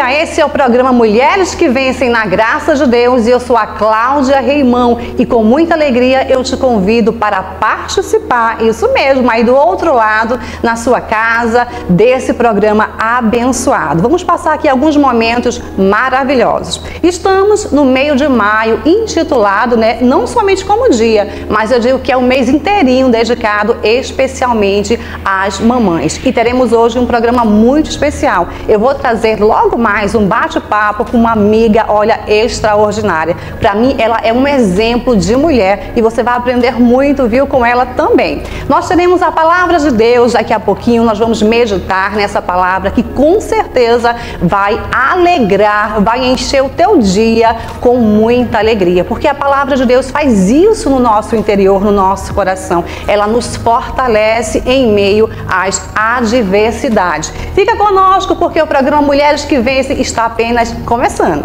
dia! Esse é o programa Mulheres que Vencem na Graça de Deus e eu sou a Cláudia Reimão e com muita alegria eu te convido para participar, isso mesmo, aí do outro lado, na sua casa, desse programa abençoado. Vamos passar aqui alguns momentos maravilhosos. Estamos no meio de maio, intitulado, não somente como dia, mas eu digo que é o mês inteirinho dedicado especialmente às mamães. E teremos hoje um programa muito especial. Eu vou trazer logo mais um bate-papo com uma amiga, olha, extraordinária. Para mim, ela é um exemplo de mulher e você vai aprender muito, viu, com ela também. Nós teremos a palavra de Deus daqui a pouquinho, nós vamos meditar nessa palavra que com certeza vai alegrar, vai encher o teu dia com muita alegria, porque a palavra de Deus faz isso no nosso interior, no nosso coração. Ela nos fortalece em meio às adversidades. Fica conosco porque o programa Mulheres que Vencem está apenas começando.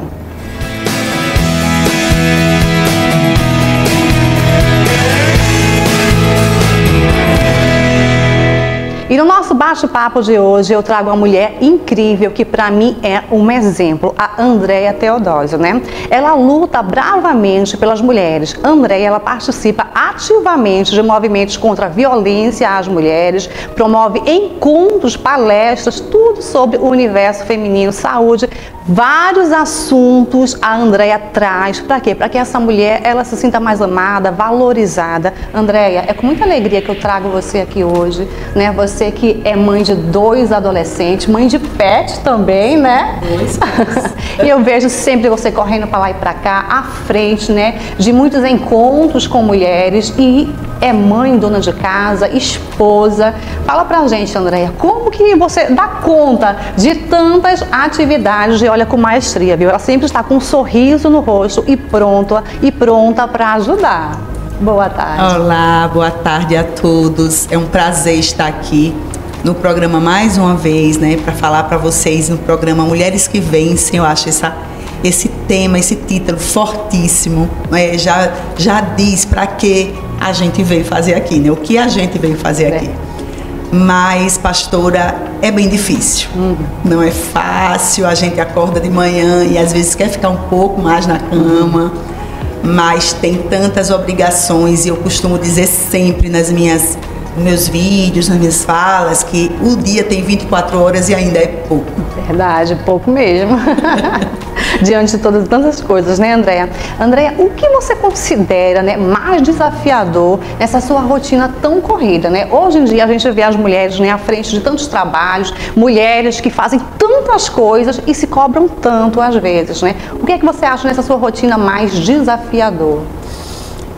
E no nosso bate-papo de hoje eu trago uma mulher incrível que para mim é um exemplo, a Andréia Teodósio, Ela luta bravamente pelas mulheres. Andréia, ela participa ativamente de movimentos contra a violência às mulheres, promove encontros, palestras, tudo sobre o universo feminino, saúde, vários assuntos a Andréia traz. Para quê? Para que essa mulher ela se sinta mais amada, valorizada. Andréia, é com muita alegria que eu trago você aqui hoje, Você que é mãe de 2 adolescentes, mãe de pet também, E eu vejo sempre você correndo para lá e para cá, à frente, de muitos encontros com mulheres e é mãe, dona de casa, esposa. Fala pra gente, Andréia, como que você dá conta de tantas atividades e olha com maestria, viu? Ela sempre está com um sorriso no rosto e pronta para ajudar. Boa tarde. Olá, boa tarde a todos. É um prazer estar aqui no programa mais uma vez, para falar para vocês no programa Mulheres que Vencem. Eu acho esse tema, esse título fortíssimo, já diz para que a gente veio fazer aqui, o que a gente veio fazer aqui. Mas, pastora, é bem difícil. Não é fácil, a gente acorda de manhã e às vezes quer ficar um pouco mais na cama, mas tem tantas obrigações e eu costumo dizer sempre nos meus vídeos, nas minhas falas, que o dia tem 24 horas e ainda é pouco. Verdade, pouco mesmo. Diante de todas tantas coisas, Andréia? Andréia, o que você considera mais desafiador nessa sua rotina tão corrida, Hoje em dia a gente vê as mulheres à frente de tantos trabalhos, mulheres que fazem tantas coisas e se cobram tanto às vezes, O que é que você acha nessa sua rotina mais desafiador?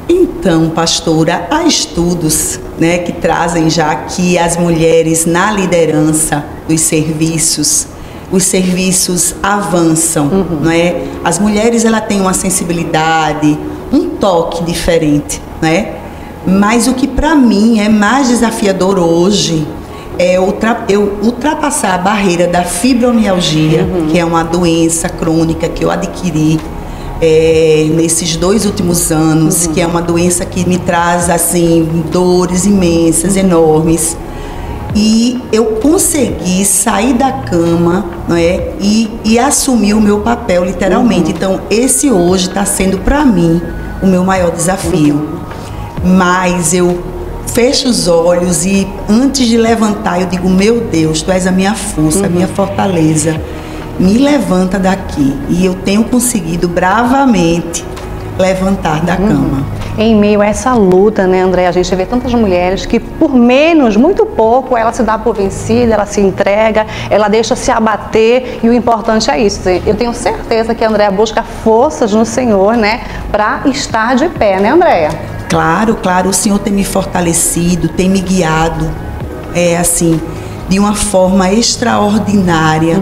Então, pastora, há estudos que trazem já que as mulheres na liderança dos serviços, os serviços avançam, As mulheres ela têm uma sensibilidade, um toque diferente, Mas o que para mim é mais desafiador hoje é eu ultrapassar a barreira da fibromialgia, que é uma doença crônica que eu adquiri nesses 2 últimos anos, que é uma doença que me traz assim dores imensas, enormes. E eu consegui sair da cama, e assumir o meu papel, literalmente. Então, esse hoje está sendo para mim o meu maior desafio. Mas eu fecho os olhos e antes de levantar eu digo, meu Deus, Tu és a minha força, a minha fortaleza. Me levanta daqui. E eu tenho conseguido bravamente levantar da cama. Em meio a essa luta, Andréia, a gente vê tantas mulheres que por menos, muito pouco, ela se dá por vencida, ela se entrega, ela deixa se abater e o importante é isso. Eu tenho certeza que a Andréia busca forças no Senhor, para estar de pé, Andréia? Claro, o Senhor tem me fortalecido, tem me guiado, de uma forma extraordinária.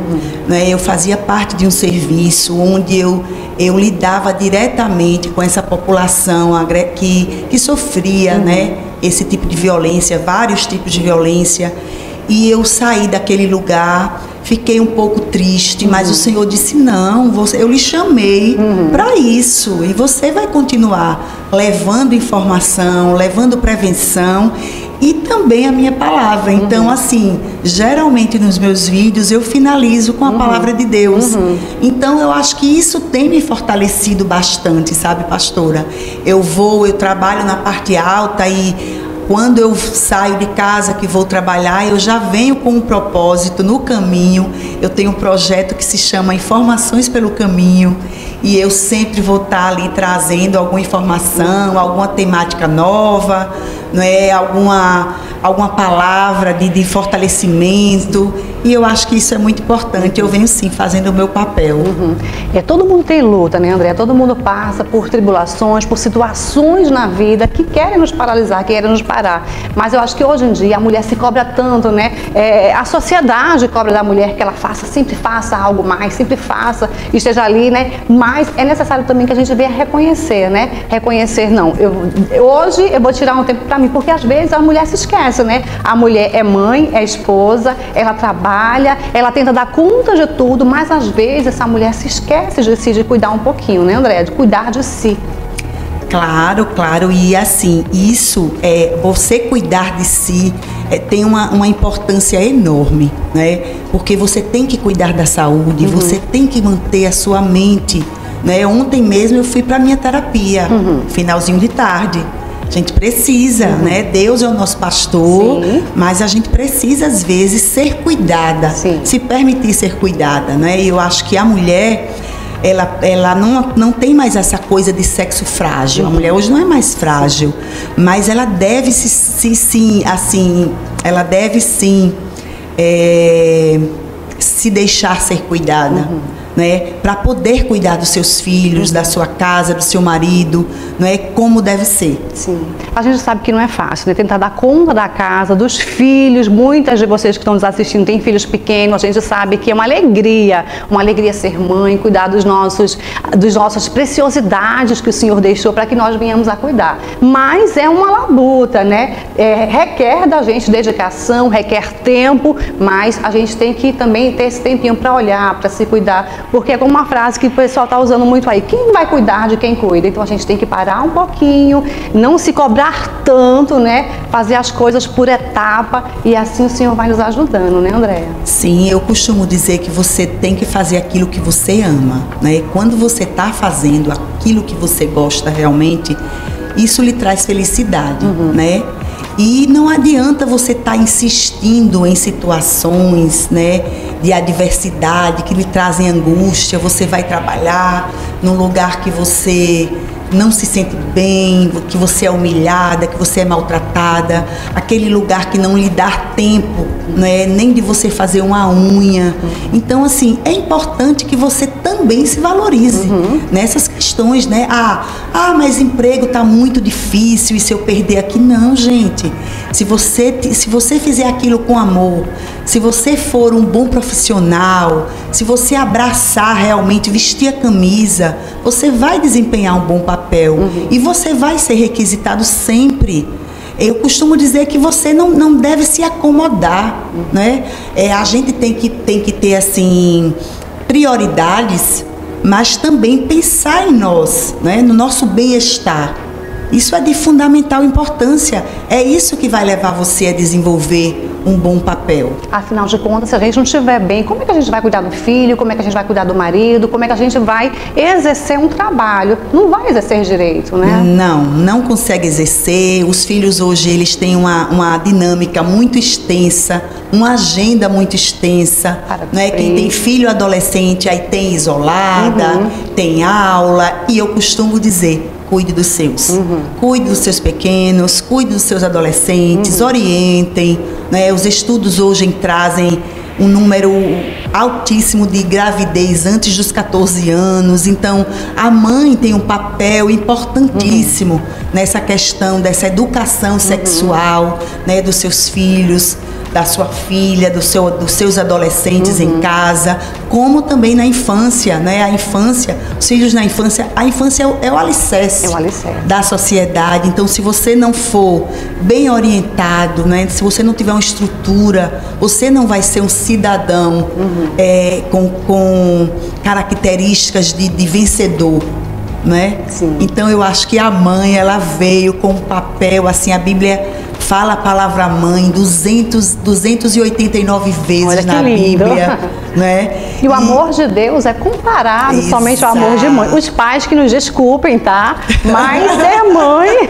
Eu fazia parte de um serviço onde eu lidava diretamente com essa população que sofria esse tipo de violência, vários tipos de violência. E eu saí daquele lugar, fiquei um pouco triste, mas o Senhor disse, não, eu lhe chamei para isso, e você vai continuar levando informação, levando prevenção, e também a minha palavra. Então, assim, geralmente nos meus vídeos eu finalizo com a palavra de Deus. Então, eu acho que isso tem me fortalecido bastante, sabe, pastora? Eu trabalho na parte alta, e quando eu saio de casa, que vou trabalhar, eu já venho com um propósito no caminho. Eu tenho um projeto que se chama Informações pelo Caminho, e eu sempre vou estar ali trazendo alguma informação, alguma temática nova, não é? Alguma palavra de fortalecimento, e eu acho que isso é muito importante. Eu venho sim fazendo o meu papel. Todo mundo tem luta, né, André? Todo mundo passa por tribulações, por situações na vida que querem nos paralisar, querem nos parar. Mas eu acho que hoje em dia a mulher se cobra tanto, né? A sociedade cobra da mulher que ela sempre faça algo mais, sempre faça, esteja ali, né? Mas é necessário também que a gente venha reconhecer, né? Reconhecer, não, hoje eu vou tirar um tempo para mim, porque às vezes a mulher se esquece, né? A mulher é mãe, é esposa, ela trabalha, ela tenta dar conta de tudo, mas às vezes essa mulher se esquece de si, de cuidar um pouquinho, né, André? De cuidar de si. Claro, e assim, isso, você cuidar de si tem uma importância enorme, né? Porque você tem que cuidar da saúde, você tem que manter a sua mente, né? Ontem mesmo eu fui para minha terapia, finalzinho de tarde. A gente precisa, né? Deus é o nosso pastor, mas a gente precisa, às vezes, ser cuidada, se permitir ser cuidada, né? E eu acho que a mulher, ela não tem mais essa coisa de sexo frágil. A mulher hoje não é mais frágil, mas ela deve se deixar ser cuidada. Né, para poder cuidar dos seus filhos, da sua casa, do seu marido, não é, como deve ser. Sim. A gente sabe que não é fácil, né? Tentar dar conta da casa, dos filhos. Muitas de vocês que estão nos assistindo têm filhos pequenos. A gente sabe que é uma alegria ser mãe, cuidar das nossas preciosidades que o Senhor deixou para que nós venhamos a cuidar. Mas é uma labuta, né? Requer da gente dedicação, requer tempo, mas a gente tem que também ter esse tempinho para olhar, para se cuidar. Porque é como uma frase que o pessoal está usando muito aí: quem vai cuidar de quem cuida? Então a gente tem que parar um pouquinho, não se cobrar tanto, né? Fazer as coisas por etapa, e assim o Senhor vai nos ajudando, né, Andréia? Sim, eu costumo dizer que você tem que fazer aquilo que você ama, né? Quando você está fazendo aquilo que você gosta realmente, isso lhe traz felicidade, né? E não adianta você estar insistindo em situações, né, de adversidade que lhe trazem angústia. Você vai trabalhar num lugar que você não se sente bem, que você é humilhada, que você é maltratada, aquele lugar que não lhe dá tempo, né, nem de você fazer uma unha. Então, assim, é importante que você também se valorize nessas questões, né? Mas emprego está muito difícil, e se eu perder aqui? Não, gente. Se você fizer aquilo com amor, se você for um bom profissional, se você abraçar realmente, vestir a camisa, você vai desempenhar um bom papel e você vai ser requisitado sempre. Eu costumo dizer que você não deve se acomodar, né? A gente tem que ter, assim, prioridades, mas também pensar em nós, né? No nosso bem-estar. Isso é de fundamental importância. É isso que vai levar você a desenvolver um bom papel. Afinal de contas, se a gente não estiver bem, como é que a gente vai cuidar do filho? Como é que a gente vai cuidar do marido? Como é que a gente vai exercer um trabalho? Não vai exercer direito, né? Não consegue exercer. Os filhos hoje, eles têm uma dinâmica muito extensa, uma agenda muito extensa, né? Quem tem filho adolescente, aí tem isolada, tem aula, e eu costumo dizer: cuide dos seus, cuide dos seus pequenos, cuide dos seus adolescentes, orientem, né? Os estudos hoje trazem um número altíssimo de gravidez antes dos 14 anos, então a mãe tem um papel importantíssimo nessa questão dessa educação sexual, né, dos seus filhos, da sua filha, dos seus adolescentes em casa, como também na infância, né? A infância, os filhos na infância, a infância é o alicerce, da sociedade. Então, se você não for bem orientado, né? Se você não tiver uma estrutura, você não vai ser um cidadão com características de vencedor. Né? Então eu acho que a mãe, ela veio com um papel, assim, a Bíblia fala a palavra mãe 289 vezes na Bíblia, né? E o amor de Deus é comparado somente ao amor de mãe. Os pais que nos desculpem, tá? Mas mãe,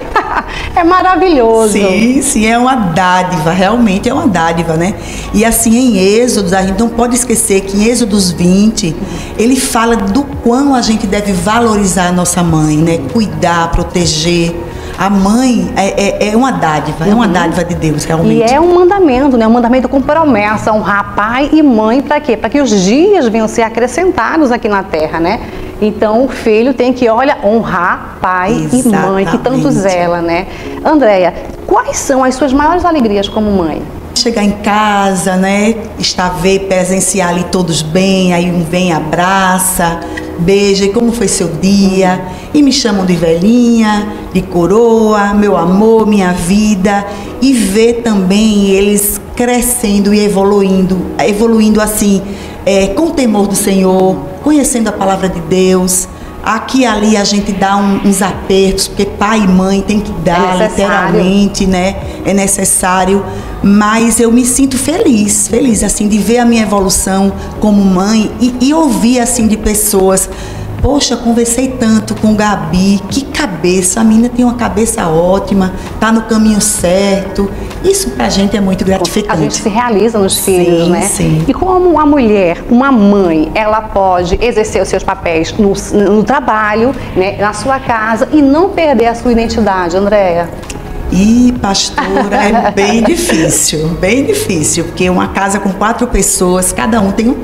é maravilhoso. Sim, é uma dádiva, realmente é uma dádiva, né? E assim, em Êxodos, a gente não pode esquecer que em Êxodos 20, ele fala do quão a gente deve valorizar a nossa mãe, né? Cuidar, proteger. A mãe é uma dádiva, é uma dádiva de Deus, realmente. E é um mandamento, né? Um mandamento com promessa, honrar pai e mãe, para quê? Para que os dias venham a ser acrescentados aqui na terra, né? Então o filho tem que, honrar pai e mãe, que tanto zela, né? Andréia, quais são as suas maiores alegrias como mãe? Chegar em casa, né? Presenciar ali todos bem, aí um vem, abraça, beija, e como foi seu dia? E me chamam de velhinha, de coroa, meu amor, minha vida, e ver também eles crescendo e evoluindo assim, com o temor do Senhor, conhecendo a palavra de Deus. Aqui e ali a gente dá uns apertos, porque pai e mãe tem que dar, literalmente, né? É necessário. Mas eu me sinto feliz assim, de ver a minha evolução como mãe e ouvir assim de pessoas. Poxa, conversei tanto com Gabi, que cabeça, a menina tem uma cabeça ótima, tá no caminho certo. Isso pra gente é muito gratificante. A gente se realiza nos filhos, né? Sim. E como uma mulher, uma mãe, ela pode exercer os seus papéis no trabalho, né, na sua casa e não perder a sua identidade, Andréia? Pastora, é bem difícil, porque uma casa com 4 pessoas, cada um tem o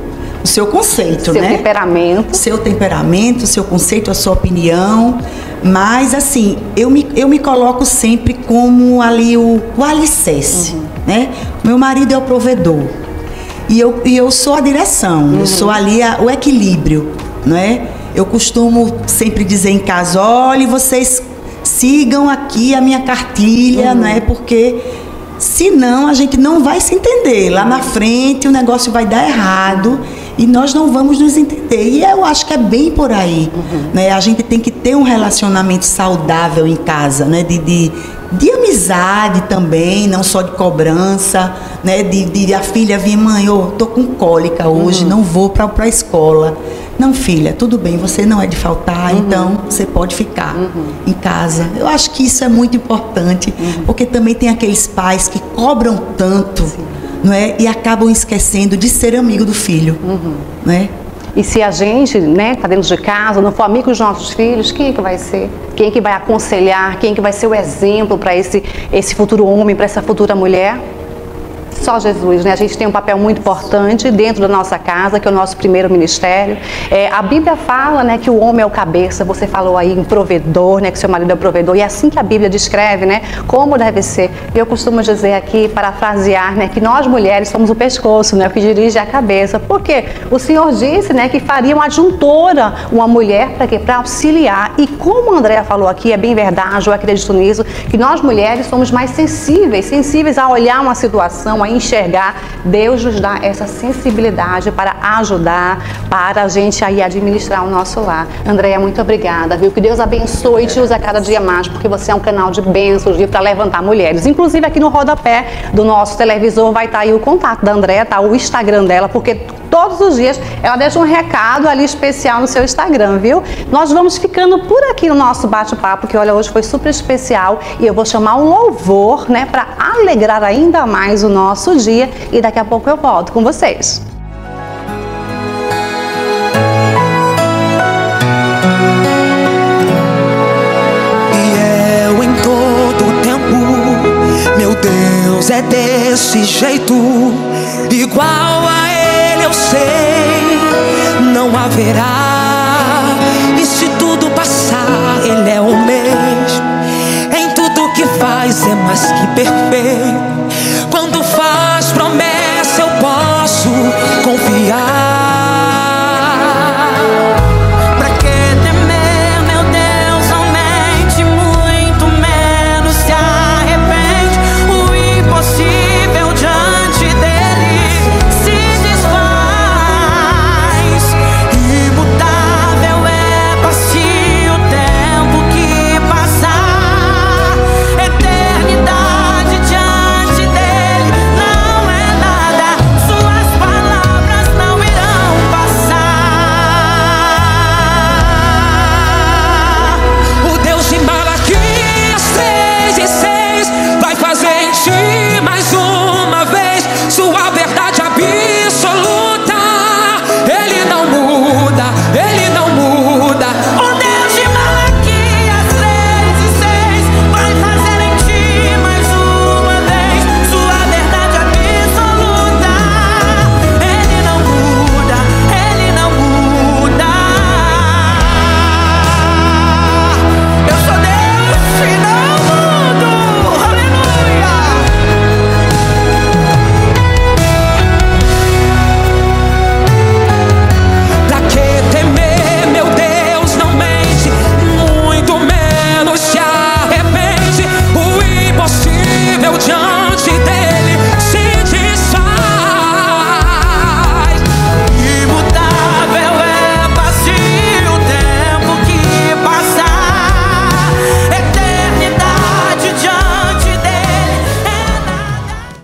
seu conceito, seu temperamento. Seu temperamento, seu conceito, a sua opinião. Mas, assim, eu me coloco sempre como ali o alicerce, né? Meu marido é o provedor. E eu sou a direção, eu sou ali o equilíbrio, não é? Eu costumo sempre dizer em casa, olha, vocês sigam aqui a minha cartilha, né? Porque senão a gente não vai se entender. Lá na frente o negócio vai dar errado e nós não vamos nos entender. E eu acho que é bem por aí, né? A gente tem que ter um relacionamento saudável em casa, né? De amizade também, não só de cobrança, né? De a filha vir, mãe, tô com cólica hoje, não vou para a escola. Não, filha, tudo bem, você não é de faltar, então você pode ficar em casa. Eu acho que isso é muito importante, porque também tem aqueles pais que cobram tanto, não é? E acabam esquecendo de ser amigo do filho, né? E se a gente, né, tá dentro de casa, não for amigo dos nossos filhos, quem é que vai ser? Quem é que vai aconselhar? Quem é que vai ser o exemplo para esse futuro homem, para essa futura mulher? Só Jesus, né? A gente tem um papel muito importante dentro da nossa casa, que é o nosso primeiro ministério. A Bíblia fala, né, que o homem é o cabeça. Você falou aí em provedor, né, que seu marido é o provedor. E é assim que a Bíblia descreve, né, como deve ser. Eu costumo dizer aqui, parafrasear, né, que nós mulheres somos o pescoço, né, o que dirige a cabeça. Por quê? O Senhor disse, né, que faria uma adjuntora, uma mulher, para quê? Para auxiliar. E como a Andréia falou aqui, é bem verdade, eu acredito nisso, que nós mulheres somos mais sensíveis a olhar uma situação, a enxergar. Deus nos dá essa sensibilidade para ajudar, para a gente aí administrar o nosso lar. Andréia, muito obrigada, viu? Que Deus abençoe e te use a cada dia mais, porque você é um canal de bênçãos, viu? Para levantar mulheres. Inclusive aqui no rodapé do nosso televisor vai estar aí o contato da Andréia, tá? O Instagram dela, porque todos os dias ela deixa um recado ali especial no seu Instagram, viu? Nós vamos ficando por aqui no nosso bate-papo, que olha, hoje foi super especial e eu vou chamar um louvor, né, para alegrar ainda mais o nosso dia e daqui a pouco eu volto com vocês. E eu em todo tempo, meu Deus é desse jeito, igual a Ele eu sei, não haverá. E se tudo passar, Ele é o mesmo, em tudo que faz é mais que perfeito. Quando faz promessas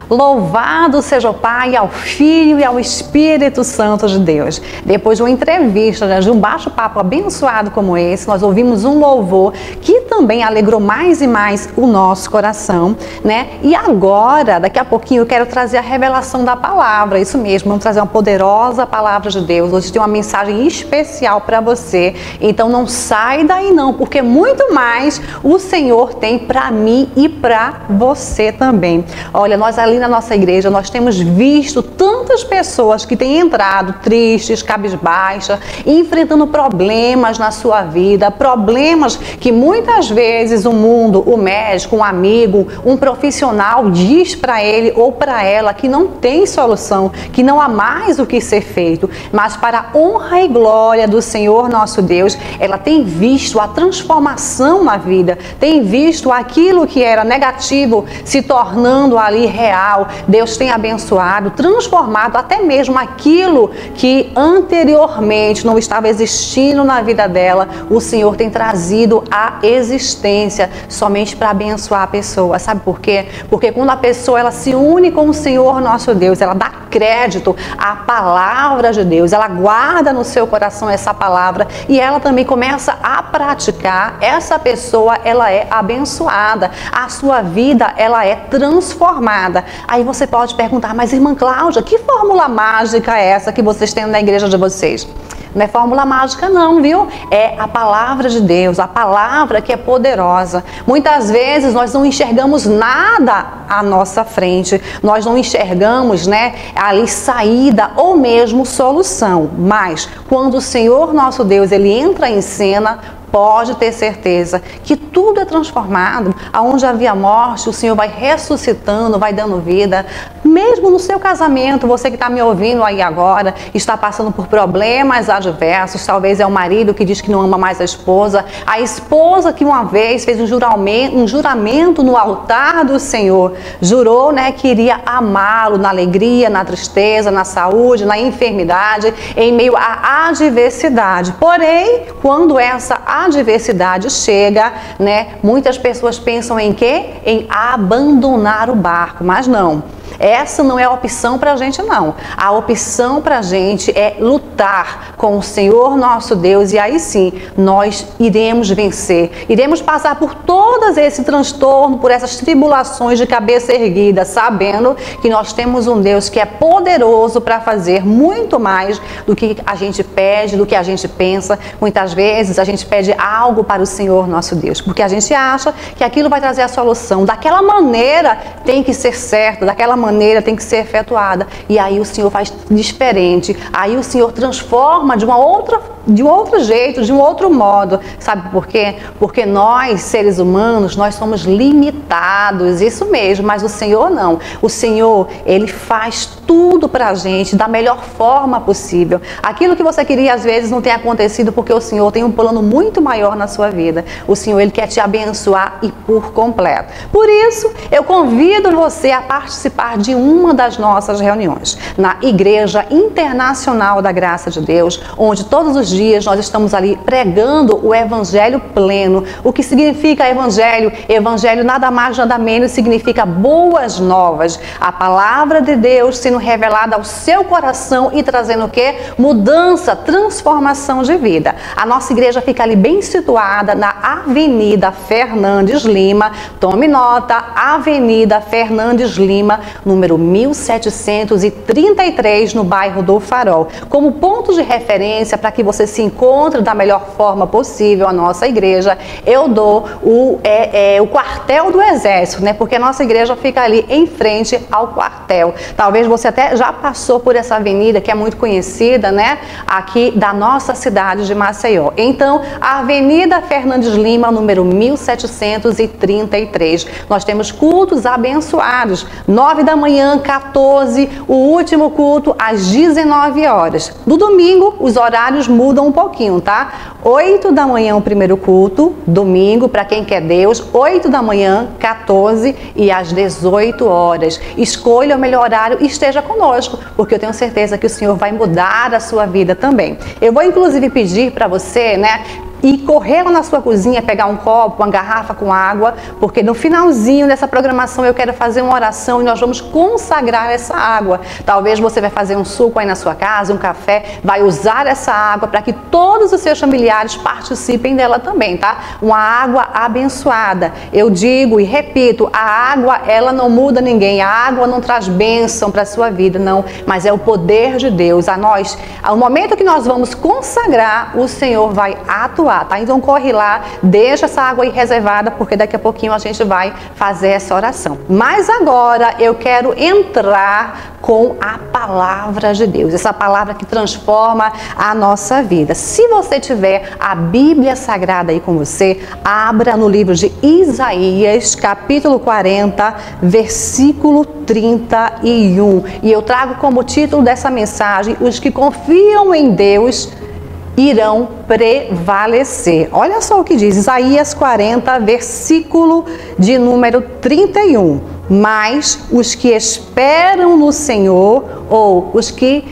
Louvado seja o Pai, ao Filho e ao Espírito Santo de Deus. Depois de uma entrevista, né, de um bate-papo abençoado como esse, nós ouvimos um louvor que também alegrou mais e mais o nosso coração, né? E agora, daqui a pouquinho, eu quero trazer a revelação da palavra. Isso mesmo, vamos trazer uma poderosa palavra de Deus. Hoje tem uma mensagem especial para você. Então não sai daí não, porque muito mais o Senhor tem para mim e para você também. Olha, nós ali na nossa igreja, nós temos visto tantas pessoas que têm entrado tristes, cabisbaixas, enfrentando problemas na sua vida, problemas que muitas vezes o mundo, o médico, um amigo, um profissional diz para ele ou para ela que não tem solução, que não há mais o que ser feito, mas para a honra e glória do Senhor nosso Deus, ela tem visto a transformação na vida, tem visto aquilo que era negativo se tornando ali real. Deus tem abençoado, transformado até mesmo aquilo que anteriormente não estava existindo na vida dela. O Senhor tem trazido à existência somente para abençoar a pessoa. Sabe por quê? Porque quando a pessoa ela se une com o Senhor nosso Deus, ela dá crédito à palavra de Deus, ela guarda no seu coração essa palavra e ela também começa a praticar, essa pessoa ela é abençoada, a sua vida ela é transformada. Aí você pode perguntar, mas irmã Cláudia, que fórmula mágica é essa que vocês têm na igreja de vocês? Não é fórmula mágica não, viu? É a palavra de Deus, a palavra que é poderosa. Muitas vezes nós não enxergamos nada à nossa frente, nós não enxergamos, né, ali saída ou mesmo solução. Mas quando o Senhor nosso Deus, ele entra em cena, pode ter certeza que tudo é transformado. Aonde havia morte, o Senhor vai ressuscitando, vai dando vida. Mesmo no seu casamento, você que está me ouvindo aí agora, está passando por problemas adversos, talvez é o marido que diz que não ama mais a esposa que uma vez fez um juramento no altar do Senhor, jurou, né, que iria amá-lo na alegria, na tristeza, na saúde, na enfermidade, em meio à adversidade. Porém, quando essa adversidade chega, né, muitas pessoas pensam em quê? Em abandonar o barco, mas não. Essa não é a opção para a gente não. A opção para a gente é lutar com o Senhor nosso Deus e aí sim nós iremos vencer. Iremos passar por todos esse transtorno, por essas tribulações de cabeça erguida, sabendo que nós temos um Deus que é poderoso para fazer muito mais do que a gente pede, do que a gente pensa. Muitas vezes a gente pede algo para o Senhor nosso Deus, porque a gente acha que aquilo vai trazer a solução. Daquela maneira tem que ser certo, daquela maneira tem que ser efetuada. E aí o Senhor faz diferente. Aí o Senhor transforma de um outro jeito, de um outro modo. Sabe por quê? Porque nós, seres humanos, nós somos limitados, isso mesmo, mas o Senhor não. O Senhor, ele faz tudo pra gente da melhor forma possível. Aquilo que você queria às vezes não tem acontecido porque o Senhor tem um plano muito maior na sua vida. O Senhor, ele quer te abençoar e por completo. Por isso, eu convido você a participar de uma das nossas reuniões na Igreja Internacional da Graça de Deus, onde todos os dias nós estamos ali pregando o Evangelho pleno. O que significa Evangelho? Evangelho nada mais, nada menos significa boas novas. A palavra de Deus sendo revelada ao seu coração e trazendo o quê? Mudança, transformação de vida. A nossa igreja fica ali bem situada na Avenida Fernandes Lima. Tome nota, Avenida Fernandes Lima, número 1733, no bairro do Farol. Como ponto de referência para que você se encontre da melhor forma possível a nossa igreja, eu dou o quartel do Exército, né? Porque a nossa igreja fica ali em frente ao quartel. Talvez você até já passou por essa avenida que é muito conhecida, né? Aqui da nossa cidade de Maceió. Então, a Avenida Fernandes Lima, número 1733. Nós temos cultos abençoados. 9 da manhã, 14, o último culto às 19 horas. No domingo, os horários mudam um pouquinho, tá? 8 da manhã o primeiro culto, domingo, para quem quer Deus, 8 da manhã, 14 e às 18 horas. Escolha o melhor horário e esteja conosco, porque eu tenho certeza que o Senhor vai mudar a sua vida também. Eu vou inclusive pedir para você, né, e correr lá na sua cozinha, pegar um copo, uma garrafa com água, porque no finalzinho dessa programação eu quero fazer uma oração e nós vamos consagrar essa água. Talvez você vai fazer um suco aí na sua casa, um café, vai usar essa água para que todos os seus familiares participem dela também, tá? Uma água abençoada. Eu digo e repito, a água, ela não muda ninguém, a água não traz bênção para a sua vida, não, mas é o poder de Deus. Ao momento que nós vamos consagrar, o Senhor vai atuar. Tá? Então corre lá, deixa essa água aí reservada, porque daqui a pouquinho a gente vai fazer essa oração. Mas agora eu quero entrar com a palavra de Deus, essa palavra que transforma a nossa vida. Se você tiver a Bíblia Sagrada aí com você, abra no livro de Isaías, capítulo 40, versículo 31. E eu trago como título dessa mensagem: os que confiam em Deus irão prevalecer. Olha só o que diz Isaías 40, versículo de número 31. Mas os que esperam no Senhor, ou os que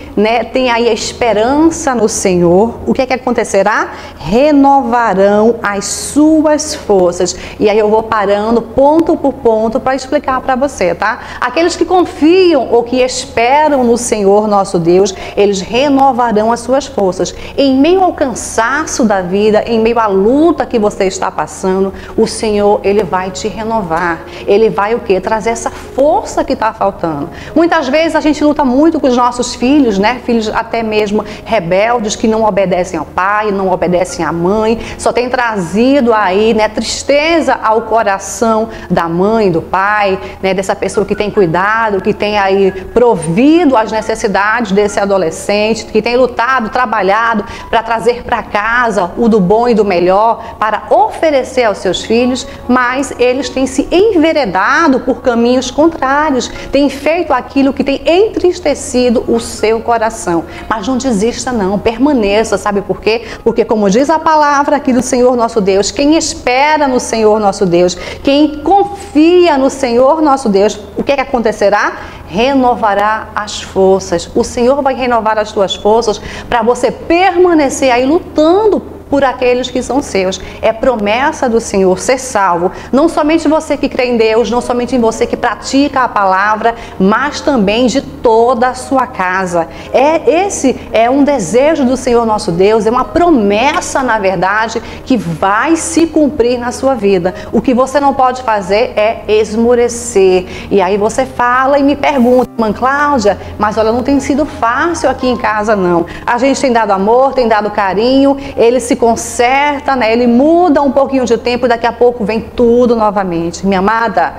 têm aí a esperança no Senhor, o que é que acontecerá? Renovarão as suas forças. E aí eu vou parando ponto por ponto para explicar para você, tá? Aqueles que confiam ou que esperam no Senhor nosso Deus, eles renovarão as suas forças. Em meio ao cansaço da vida, em meio à luta que você está passando, o Senhor, Ele vai te renovar. Ele vai o quê? Trazer essa força que está faltando. Muitas vezes a gente luta muito com os nossos filhos, filhos até mesmo rebeldes, que não obedecem ao pai, não obedecem à mãe, só tem trazido aí, tristeza ao coração da mãe, do pai, dessa pessoa que tem cuidado, que tem aí provido as necessidades desse adolescente, que tem lutado, trabalhado para trazer para casa o do bom e do melhor, para oferecer aos seus filhos, mas eles têm se enveredado por caminhos contrários, têm feito aquilo que tem entristecido o seu coração. Mas não desista não, permaneça, sabe por quê? Porque como diz a palavra aqui do Senhor nosso Deus, quem espera no Senhor nosso Deus, quem confia no Senhor nosso Deus, o que é que acontecerá? Renovará as forças. O Senhor vai renovar as tuas forças para você permanecer aí lutando por aqueles que são seus. É promessa do Senhor ser salvo. Não somente você que crê em Deus, não somente em você que pratica a palavra, mas também de toda a sua casa. Esse é um desejo do Senhor nosso Deus, é uma promessa, na verdade, que vai se cumprir na sua vida. O que você não pode fazer é esmorecer. E aí você fala e me pergunta: irmã Cláudia, mas olha, não tem sido fácil aqui em casa não. A gente tem dado amor, tem dado carinho, ele se conserta, ele muda um pouquinho de tempo e daqui a pouco vem tudo novamente. Minha amada,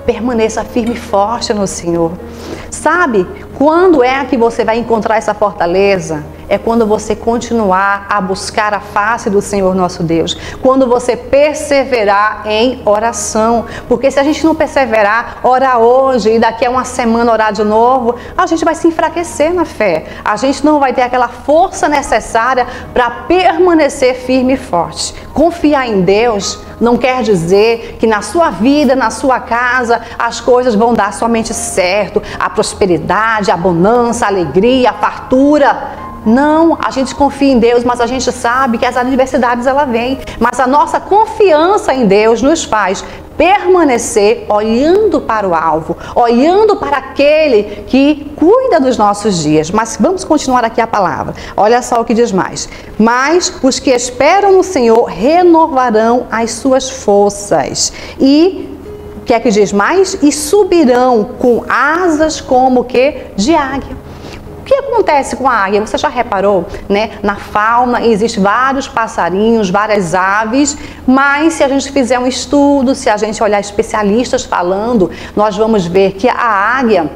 permaneça firme e forte no Senhor. Sabe quando é que você vai encontrar essa fortaleza? É quando você continuar a buscar a face do Senhor nosso Deus. Quando você perseverar em oração. Porque se a gente não perseverar, orar hoje e daqui a uma semana orar de novo, a gente vai se enfraquecer na fé. A gente não vai ter aquela força necessária para permanecer firme e forte. Confiar em Deus não quer dizer que na sua vida, na sua casa, as coisas vão dar somente certo. A prosperidade, a bonança, a alegria, a fartura. Não, a gente confia em Deus, mas a gente sabe que as adversidades ela vêm. Mas a nossa confiança em Deus nos faz permanecer olhando para o alvo, olhando para aquele que cuida dos nossos dias. Mas vamos continuar aqui a palavra. Olha só o que diz mais. Mas os que esperam no Senhor renovarão as suas forças. E o que é que diz mais? E subirão com asas como que de águia. O que acontece com a águia? Você já reparou, Na fauna existem vários passarinhos, várias aves, mas se a gente fizer um estudo, se a gente olhar especialistas falando, nós vamos ver que a águia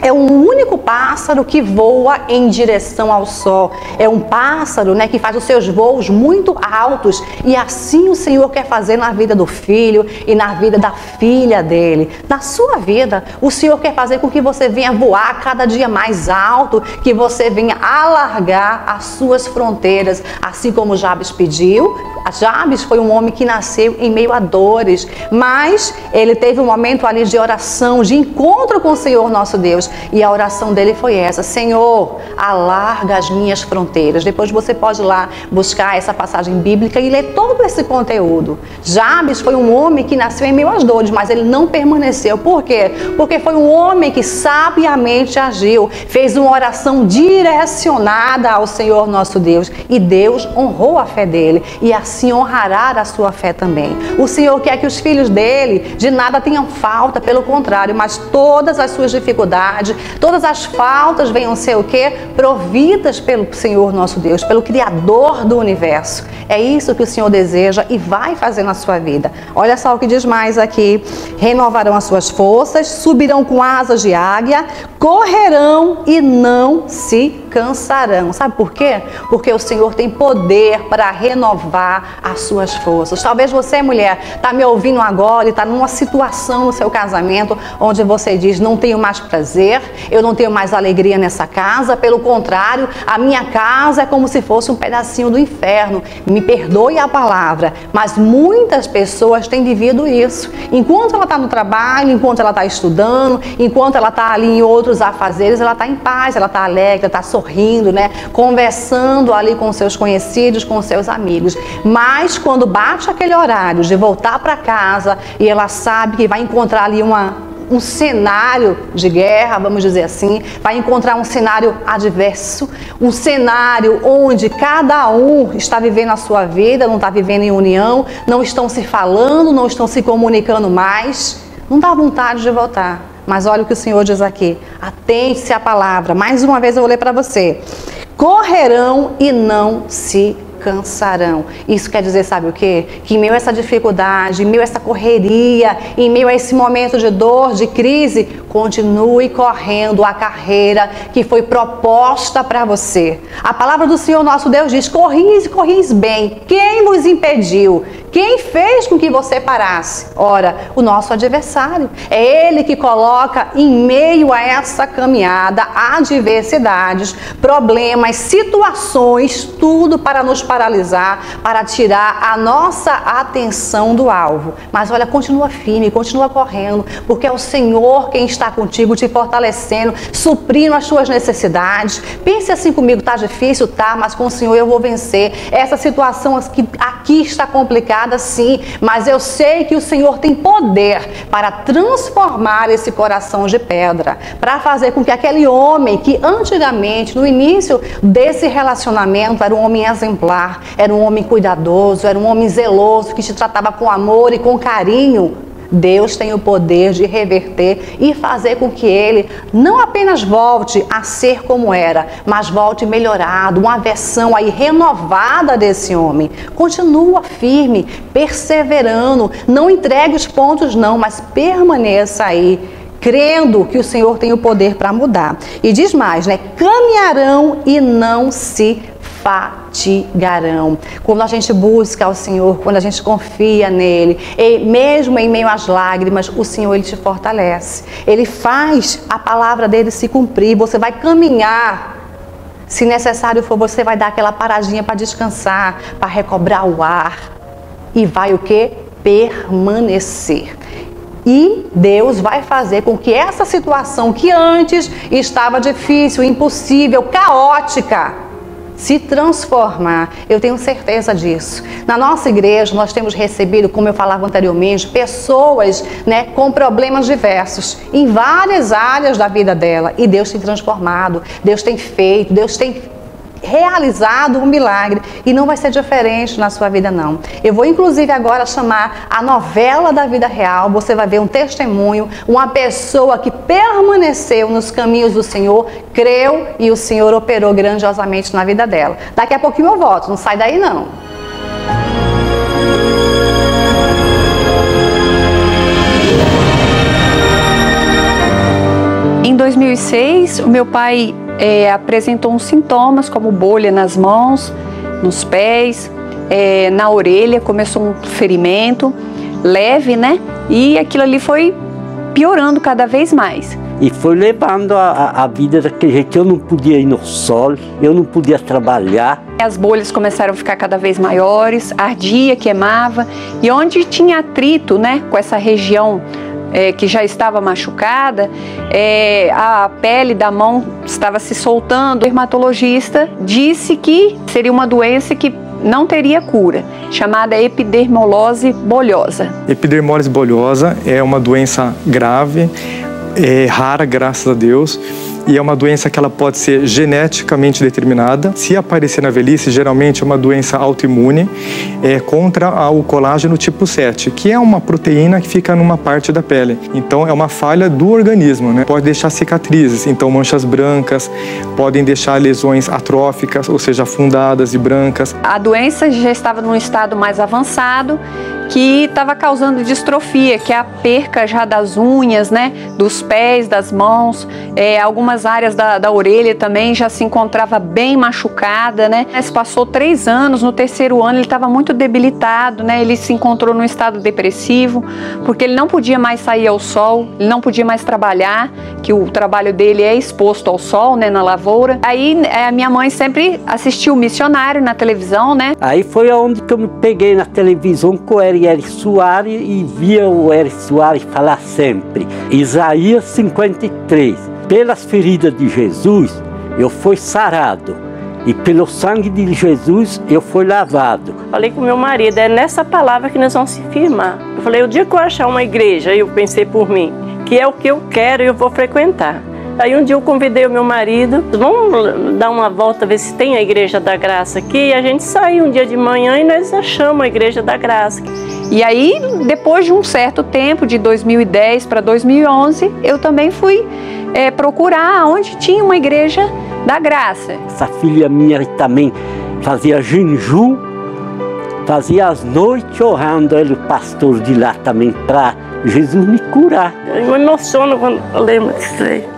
é o único pássaro que voa em direção ao sol. É um pássaro, que faz os seus voos muito altos. E assim o Senhor quer fazer na vida do filho e na vida da filha dele. Na sua vida, o Senhor quer fazer com que você venha voar cada dia mais alto, que você venha alargar as suas fronteiras, assim como Jabes pediu. Jabes foi um homem que nasceu em meio a dores, mas ele teve um momento ali de oração, de encontro com o Senhor nosso Deus. problemas. E a oração dele foi essa: Senhor, alarga as minhas fronteiras. Depois você pode ir lá buscar essa passagem bíblica e ler todo esse conteúdo. Jabes foi um homem que nasceu em meio às dores, mas ele não permaneceu. Por quê? Porque foi um homem que sabiamente agiu, fez uma oração direcionada ao Senhor nosso Deus, e Deus honrou a fé dele, e assim honrará a sua fé também. O Senhor quer que os filhos dele de nada tenham falta, pelo contrário, mas todas as suas dificuldades, todas as faltas venham ser o quê? Providas pelo Senhor nosso Deus, pelo Criador do universo. É isso que o Senhor deseja e vai fazer na sua vida. Olha só o que diz mais aqui: renovarão as suas forças, subirão com asas de águia, correrão e não se cansarão. Sabe por quê? Porque o Senhor tem poder para renovar as suas forças. Talvez você, mulher, está me ouvindo agora e está numa situação no seu casamento onde você diz: não tenho mais prazer, eu não tenho mais alegria nessa casa, pelo contrário, a minha casa é como se fosse um pedacinho do inferno. Me perdoe a palavra, mas muitas pessoas têm vivido isso. Enquanto ela está no trabalho, enquanto ela está estudando, enquanto ela está ali em outros afazeres, ela está em paz, ela está alegre, está sorrindo, né? Conversando ali com seus conhecidos, com seus amigos. Mas quando bate aquele horário de voltar para casa e ela sabe que vai encontrar ali um cenário de guerra, vamos dizer assim, vai encontrar um cenário adverso, um cenário onde cada um está vivendo a sua vida, não está vivendo em união, não estão se falando, não estão se comunicando mais, não dá vontade de voltar. Mas olha o que o Senhor diz aqui: atente-se à palavra. Mais uma vez eu vou ler para você: correrão e não se cansarão. Isso quer dizer, sabe o quê? Que em meio a essa dificuldade, em meio a essa correria, em meio a esse momento de dor, de crise, continue correndo a carreira que foi proposta para você. A palavra do Senhor nosso Deus diz: corris e corris bem. Quem vos impediu? Quem fez com que você parasse? Ora, o nosso adversário. É ele que coloca em meio a essa caminhada adversidades, problemas, situações, tudo para nos paralisar, para tirar a nossa atenção do alvo. Mas olha, continua firme, continua correndo, porque é o Senhor quem está contigo, te fortalecendo, suprindo as suas necessidades. Pense assim comigo: tá difícil? Tá, mas com o Senhor eu vou vencer. Essa situação aqui está complicada, sim, mas eu sei que o Senhor tem poder para transformar esse coração de pedra, para fazer com que aquele homem que antigamente, no início desse relacionamento, era um homem exemplar, era um homem cuidadoso, era um homem zeloso, que te tratava com amor e com carinho, Deus tem o poder de reverter e fazer com que ele não apenas volte a ser como era, mas volte melhorado, uma versão aí renovada desse homem. Continua firme, perseverando, não entregue os pontos não, mas permaneça aí, crendo que o Senhor tem o poder para mudar. E diz mais, né? Caminharão e não se fatigarão. Quando a gente busca o Senhor, quando a gente confia nele, e mesmo em meio às lágrimas, o Senhor, ele te fortalece. Ele faz a palavra dele se cumprir. Você vai caminhar. Se necessário for, você vai dar aquela paradinha para descansar, para recobrar o ar. E vai o quê? Permanecer. E Deus vai fazer com que essa situação que antes estava difícil, impossível, caótica, se transformar. Eu tenho certeza disso. Na nossa igreja nós temos recebido, como eu falava anteriormente, pessoas, né, com problemas diversos em várias áreas da vida dela, e Deus tem transformado, Deus tem feito, Deus tem realizado um milagre, e não vai ser diferente na sua vida não. Eu vou inclusive agora chamar a novela da vida real. Você vai ver um testemunho, uma pessoa que permaneceu nos caminhos do Senhor, creu, e o Senhor operou grandiosamente na vida dela. Daqui a pouquinho eu volto, não sai daí não. Em 2006, o meu pai apresentou uns sintomas como bolha nas mãos, nos pés, na orelha, começou um ferimento leve, né? E aquilo ali foi piorando cada vez mais. E foi levando a vida daquele jeito. Eu não podia ir no sol, eu não podia trabalhar. As bolhas começaram a ficar cada vez maiores, ardia, queimava, e onde tinha atrito, né, com essa região que já estava machucada, a pele da mão estava se soltando. O dermatologista disse que seria uma doença que não teria cura, chamada epidermolose bolhosa. Epidermólise bolhosa é uma doença grave, rara, graças a Deus, e é uma doença que ela pode ser geneticamente determinada. Se aparecer na velhice, geralmente é uma doença autoimune contra o colágeno tipo 7, que é uma proteína que fica numa parte da pele. Então é uma falha do organismo, né? Pode deixar cicatrizes, então manchas brancas, podem deixar lesões atróficas, ou seja, afundadas e brancas. A doença já estava num estado mais avançado, que estava causando distrofia, que é a perca já das unhas, né, dos pés, das mãos, algumas áreas da orelha também já se encontrava bem machucada, né. Mas passou 3 anos, no 3º ano ele estava muito debilitado, né, ele se encontrou num estado depressivo, porque ele não podia mais sair ao sol, ele não podia mais trabalhar, que o trabalho dele é exposto ao sol, né, na lavoura. Aí a minha mãe sempre assistiu o missionário na televisão, né. Aí foi onde que eu me peguei na televisão com o Eri Soares e via o Eri Soares falar sempre. Isaías 53. Pelas feridas de Jesus eu fui sarado e pelo sangue de Jesus eu fui lavado. Falei com meu marido, é nessa palavra que nós vamos se firmar. Eu falei, o dia que eu achar uma igreja, eu pensei por mim, que é o que eu quero e eu vou frequentar. Aí um dia eu convidei o meu marido, vamos dar uma volta, ver se tem a Igreja da Graça aqui. E a gente saiu um dia de manhã e nós achamos a Igreja da Graça. E aí, depois de um certo tempo, de 2010 para 2011, eu também fui procurar onde tinha uma Igreja da Graça. Essa filha minha também fazia jejum, fazia as noites orando, ele, o pastor de lá também, para Jesus me curar. Eu me emociono quando eu lembro disso aí.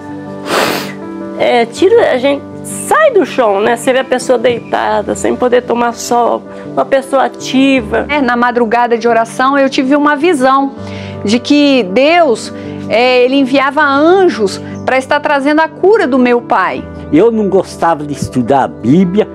A gente sai do chão, né? Você vê a pessoa deitada, sem poder tomar sol, uma pessoa ativa. Na madrugada de oração eu tive uma visão de que Deus, Ele enviava anjos para estar trazendo a cura do meu pai. Eu não gostava de estudar a Bíblia,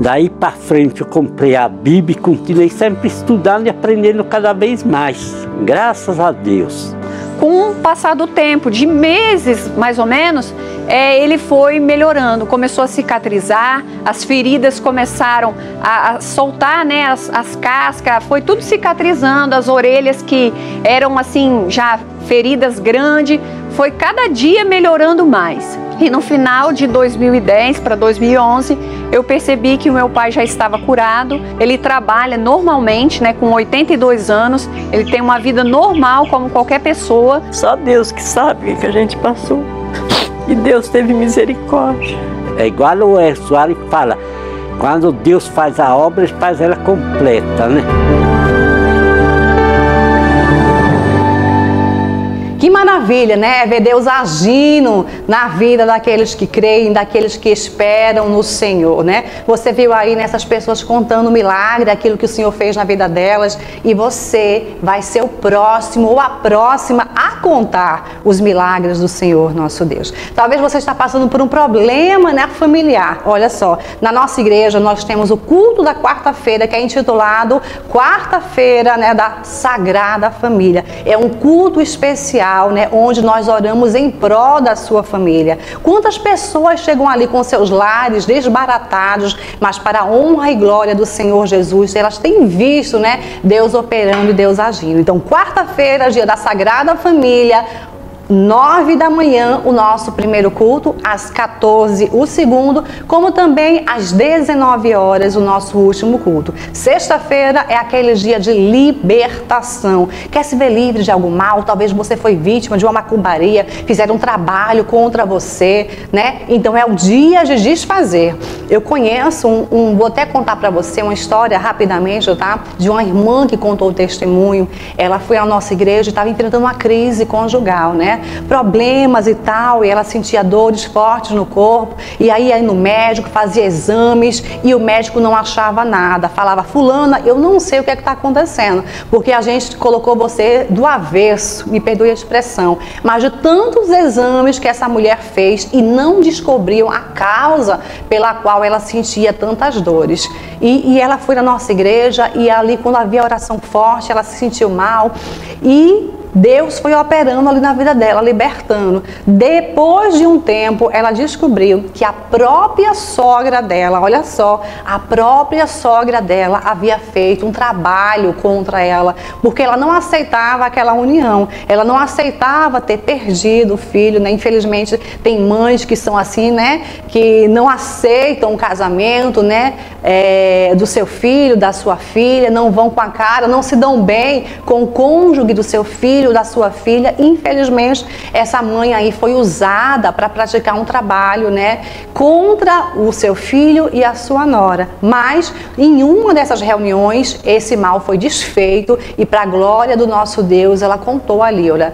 daí para frente eu comprei a Bíblia e continuei sempre estudando e aprendendo cada vez mais, graças a Deus. Com o passar do tempo, de meses mais ou menos, ele foi melhorando, começou a cicatrizar, as feridas começaram a soltar, né, as cascas, foi tudo cicatrizando, as orelhas que eram assim já feridas grandes, foi cada dia melhorando mais. E no final de 2010 para 2011, eu percebi que o meu pai já estava curado. Ele trabalha normalmente, né, com 82 anos. Ele tem uma vida normal como qualquer pessoa. Só Deus que sabe o que a gente passou. E Deus teve misericórdia. É igual o Eri Soares fala, quando Deus faz a obra, Ele faz ela completa, né? Que maravilha, né? Ver Deus agindo na vida daqueles que creem, daqueles que esperam no Senhor, né? Você viu aí nessas pessoas contando o milagre, aquilo que o Senhor fez na vida delas, e você vai ser o próximo ou a próxima a contar os milagres do Senhor nosso Deus. Talvez você está passando por um problema, né, familiar. Olha só, na nossa igreja nós temos o culto da quarta-feira, que é intitulado Quarta-feira, né, da Sagrada Família. É um culto especial, né, onde nós oramos em prol da sua família. Quantas pessoas chegam ali com seus lares desbaratados, mas para a honra e glória do Senhor Jesus, elas têm visto, né, Deus operando e Deus agindo. Então, quarta-feira, dia da Sagrada Família, 9 da manhã, o nosso primeiro culto, às 14, o segundo, como também às 19 horas, o nosso último culto. Sexta-feira é aquele dia de libertação. Quer se ver livre de algum mal? Talvez você foi vítima de uma macumbaria, fizeram um trabalho contra você, né? Então é o dia de desfazer. Eu conheço vou até contar para você uma história rapidamente, tá? De uma irmã que contou o testemunho. Ela foi à nossa igreja e estava enfrentando uma crise conjugal, né? Problemas e tal, e ela sentia dores fortes no corpo, e aí ia no médico, fazia exames e o médico não achava nada, falava, fulana, eu não sei o que é que está acontecendo, porque a gente colocou você do avesso, me perdoe a expressão, mas de tantos exames que essa mulher fez e não descobriam a causa pela qual ela sentia tantas dores. E ela foi na nossa igreja e ali quando havia oração forte, ela se sentiu mal e Deus foi operando ali na vida dela, libertando. Depois de um tempo, ela descobriu que a própria sogra dela, olha só, a própria sogra dela havia feito um trabalho contra ela, porque ela não aceitava aquela união, ela não aceitava ter perdido o filho, né? Infelizmente, tem mães que são assim, né? Que não aceitam o casamento, né? Do seu filho, da sua filha, não vão com a cara, não se dão bem com o cônjuge do seu filho, da sua filha. Infelizmente, essa mãe aí foi usada para praticar um trabalho, né, contra o seu filho e a sua nora. Mas em uma dessas reuniões, esse mal foi desfeito e, para a glória do nosso Deus, ela contou ali, olha,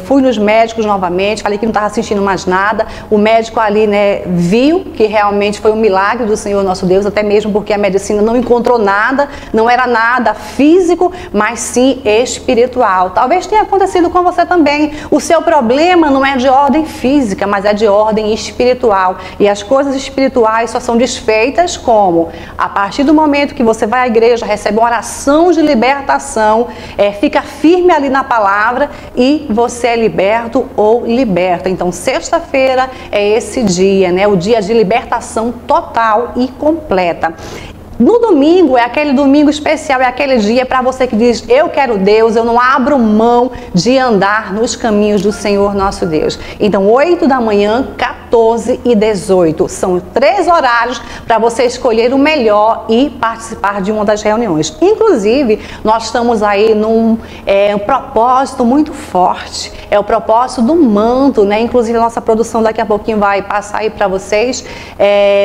fui nos médicos novamente, falei que não estava sentindo mais nada. O médico ali, né, viu que realmente foi um milagre do Senhor nosso Deus, até mesmo porque a medicina não encontrou nada, não era nada físico, mas sim espiritual. Talvez tenha acontecido com você também. O seu problema não é de ordem física, mas é de ordem espiritual. E as coisas espirituais só são desfeitas como? A partir do momento que você vai à igreja, recebe uma oração de libertação, fica firme ali na palavra e você é liberto ou liberta. Então, sexta-feira é esse dia, né? O dia de libertação total e completa. No domingo, é aquele domingo especial, é aquele dia para você que diz, eu quero Deus, eu não abro mão de andar nos caminhos do Senhor nosso Deus. Então, 8 da manhã, 14 e 18. São 3 horários para você escolher o melhor e participar de uma das reuniões. Inclusive, nós estamos aí num propósito muito forte. É o propósito do manto, né? Inclusive, a nossa produção daqui a pouquinho vai passar aí para vocês.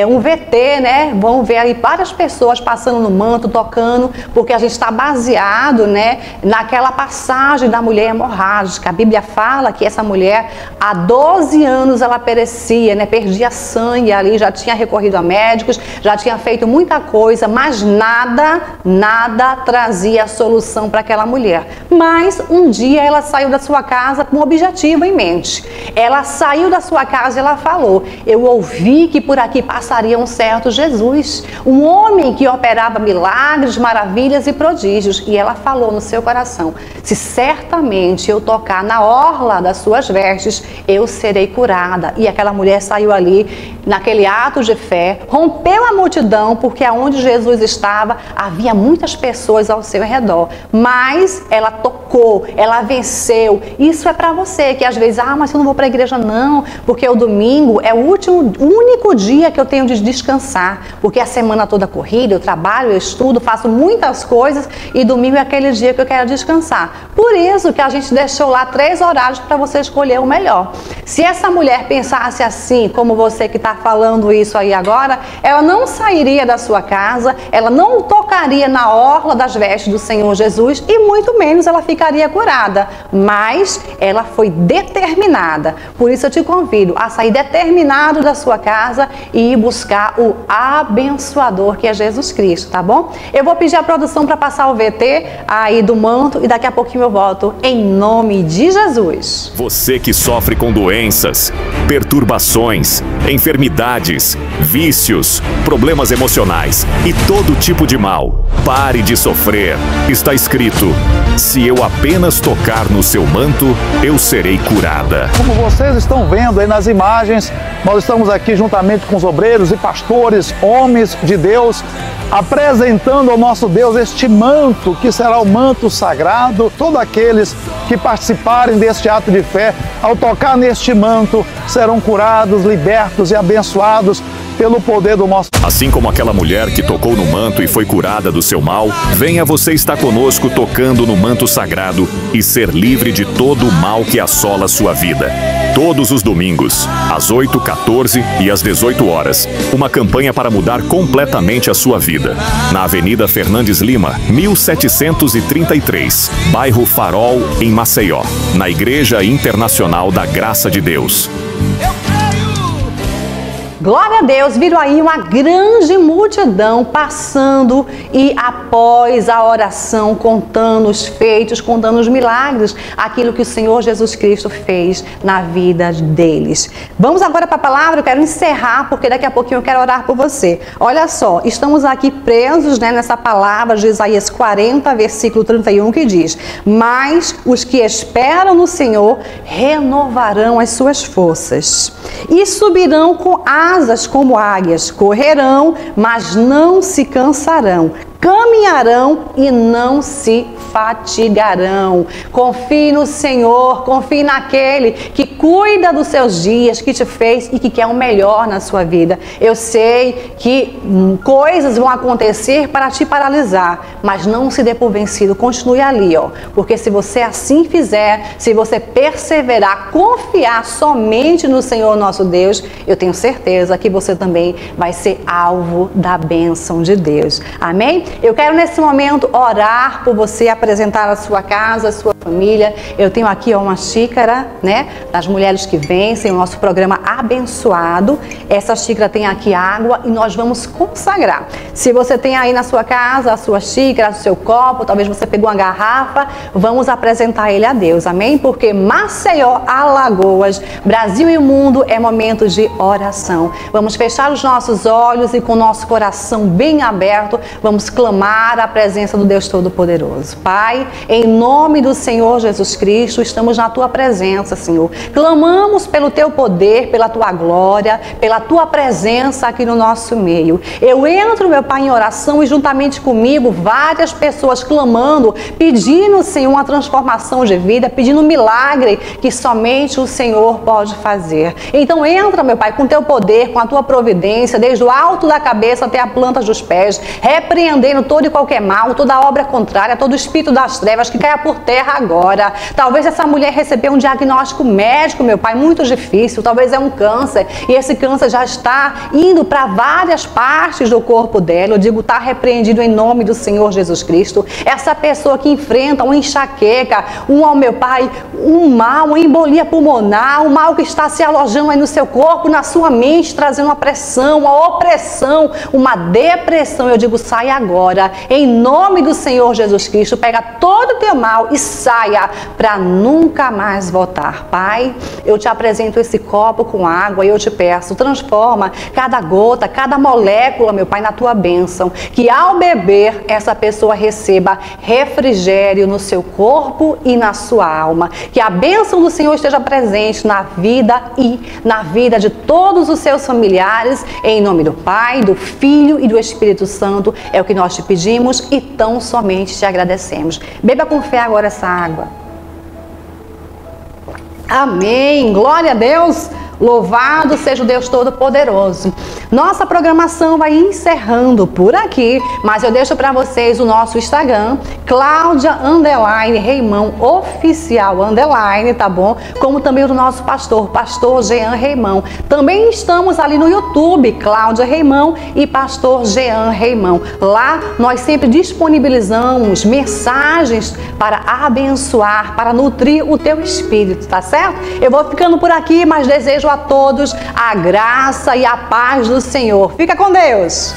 Um VT, né? Vão ver aí várias pessoas passando no manto, tocando, porque a gente está baseado, né, naquela passagem da mulher hemorrágica. A Bíblia fala que essa mulher, há 12 anos ela perecia, né, perdia sangue ali, já tinha recorrido a médicos, já tinha feito muita coisa, mas nada trazia solução para aquela mulher. Mas um dia ela saiu da sua casa com um objetivo em mente. Ela saiu da sua casa e ela falou, eu ouvi que por aqui passaria um certo Jesus, um homem que operava milagres, maravilhas e prodígios. E ela falou no seu coração, se certamente eu tocar na orla das suas vestes, eu serei curada. E aquela mulher saiu ali, naquele ato de fé, rompeu a multidão, porque aonde Jesus estava, havia muitas pessoas ao seu redor. Mas ela tocou, ela venceu. Isso é para você, que às vezes, mas eu não vou para a igreja não, porque o domingo é o único dia que eu tenho de descansar, porque a semana toda corrida, eu trabalho, eu estudo, faço muitas coisas e domingo é aquele dia que eu quero descansar. Por isso que a gente deixou lá 3 horários para você escolher o melhor. Se essa mulher pensasse assim, como você que está falando isso aí agora, ela não sairia da sua casa, ela não tocaria na orla das vestes do Senhor Jesus e muito menos ela ficaria curada. Mas ela foi determinada. Por isso eu te convido a sair determinado da sua casa e ir buscar o abençoador que é Jesus Cristo, tá bom? Eu vou pedir a produção para passar o VT aí do manto e daqui a pouquinho eu volto em nome de Jesus. Você que sofre com doenças, perturbações, enfermidades, vícios, problemas emocionais e todo tipo de mal, pare de sofrer. Está escrito, se eu apenas tocar no seu manto, eu serei curada. Como vocês estão vendo aí nas imagens, nós estamos aqui juntamente com os obreiros e pastores, homens de Deus, apresentando ao nosso Deus este manto, que será o manto sagrado. Todos aqueles que participarem deste ato de fé, ao tocar neste manto, serão curados, libertos e abençoados pelo poder do nosso... Assim como aquela mulher que tocou no manto e foi curada do seu mal, venha você estar conosco tocando no manto sagrado e ser livre de todo o mal que assola sua vida. Todos os domingos, às 8, 14 e às 18 horas, uma campanha para mudar completamente a sua vida. Na Avenida Fernandes Lima, 1733, bairro Farol, em Maceió, na Igreja Internacional da Graça de Deus. Glória a Deus, viram aí uma grande multidão passando e após a oração, contando os feitos, contando os milagres, aquilo que o Senhor Jesus Cristo fez na vida deles. Vamos agora para a palavra, eu quero encerrar, porque daqui a pouquinho eu quero orar por você. Olha só, estamos aqui presos, né, nessa palavra de Isaías 40, versículo 31, que diz: mas os que esperam no Senhor renovarão as suas forças e subirão com asas como águias, correrão, mas não se cansarão, caminharão e não se fatigarão. Confie no Senhor, confie naquele que cuida dos seus dias, que te fez e que quer o melhor na sua vida. Eu sei que coisas vão acontecer para te paralisar, mas não se dê por vencido, continue ali, ó, porque se você assim fizer, se você perseverar, confiar somente no Senhor nosso Deus, eu tenho certeza que você também vai ser alvo da bênção de Deus. Amém? Eu quero nesse momento orar por você, apresentar a sua casa, a sua família. Eu tenho aqui uma xícara, né, das mulheres que vencem, o nosso programa abençoado. Essa xícara tem aqui água e nós vamos consagrar. Se você tem aí na sua casa a sua xícara, o seu copo, talvez você pegou uma garrafa, vamos apresentar ele a Deus, amém? Porque Maceió, Alagoas, Brasil e o mundo é momento de oração. Vamos fechar os nossos olhos e com o nosso coração bem aberto, vamos clamar a presença do Deus Todo-Poderoso. Pai, em nome do Senhor Jesus Cristo, estamos na Tua presença, Senhor. Clamamos pelo Teu poder, pela Tua glória, pela Tua presença aqui no nosso meio. Eu entro, meu Pai, em oração e juntamente comigo várias pessoas clamando, pedindo, Senhor, uma transformação de vida, pedindo um milagre que somente o Senhor pode fazer. Então entra, meu Pai, com Teu poder, com a Tua providência, desde o alto da cabeça até a planta dos pés, repreendendo todo e qualquer mal, toda obra contrária, todo espírito das trevas que caia por terra agora. Talvez essa mulher recebeu um diagnóstico médico, meu Pai, muito difícil, talvez é um câncer, e esse câncer já está indo para várias partes do corpo dela. Eu digo, está repreendido em nome do Senhor Jesus Cristo. Essa pessoa que enfrenta uma enxaqueca, meu Pai, um mal, uma embolia pulmonar, um mal que está se alojando aí no seu corpo, na sua mente, trazendo uma pressão, uma opressão, uma depressão, eu digo, sai agora, em nome do Senhor Jesus Cristo. Pega todo o teu mal e saia para nunca mais voltar. Pai, eu te apresento esse copo com água e eu te peço, transforma cada gota, cada molécula, meu Pai, na tua bênção, que ao beber essa pessoa receba refrigério no seu corpo e na sua alma, que a bênção do Senhor esteja presente na vida e na vida de todos os seus familiares, em nome do Pai, do Filho e do Espírito Santo. É o que nós te pedimos e tão somente te agradecemos. Beba com fé agora essa água. Amém. Glória a Deus. Louvado seja o Deus Todo-Poderoso. Nossa programação vai encerrando por aqui, mas eu deixo para vocês o nosso Instagram, Cláudia_Reimão Oficial _, tá bom? Como também o nosso pastor Jean Reimão. Também estamos ali no YouTube, Cláudia Reimão e Pastor Jean Reimão. Lá nós sempre disponibilizamos mensagens para abençoar, para nutrir o teu espírito, tá certo? Eu vou ficando por aqui, mas desejo a todos a graça e a paz do Senhor. Fica com Deus!